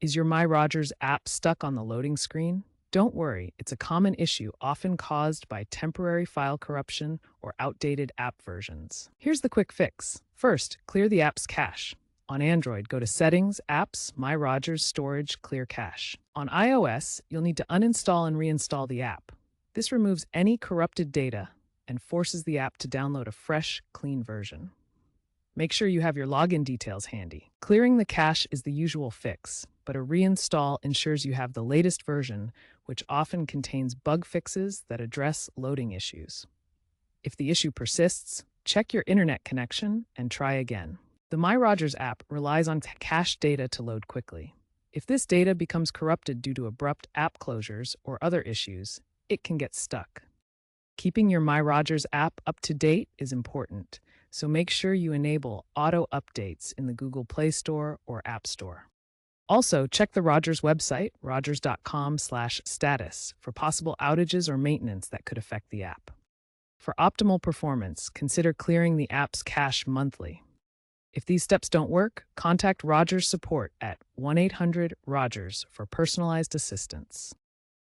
Is your MyRogers app stuck on the loading screen? Don't worry, it's a common issue often caused by temporary file corruption or outdated app versions. Here's the quick fix. First, clear the app's cache. On Android, go to Settings, Apps, MyRogers, Storage, Clear Cache. On iOS, you'll need to uninstall and reinstall the app. This removes any corrupted data and forces the app to download a fresh, clean version. Make sure you have your login details handy. Clearing the cache is the usual fix, but a reinstall ensures you have the latest version, which often contains bug fixes that address loading issues. If the issue persists, check your internet connection and try again. The MyRogers app relies on cached data to load quickly. If this data becomes corrupted due to abrupt app closures or other issues, it can get stuck. Keeping your MyRogers app up to date is important, so make sure you enable auto updates in the Google Play Store or App Store. Also, check the Rogers website, rogers.com/status, for possible outages or maintenance that could affect the app. For optimal performance, consider clearing the app's cache monthly. If these steps don't work, contact Rogers support at 1-800-ROGERS for personalized assistance.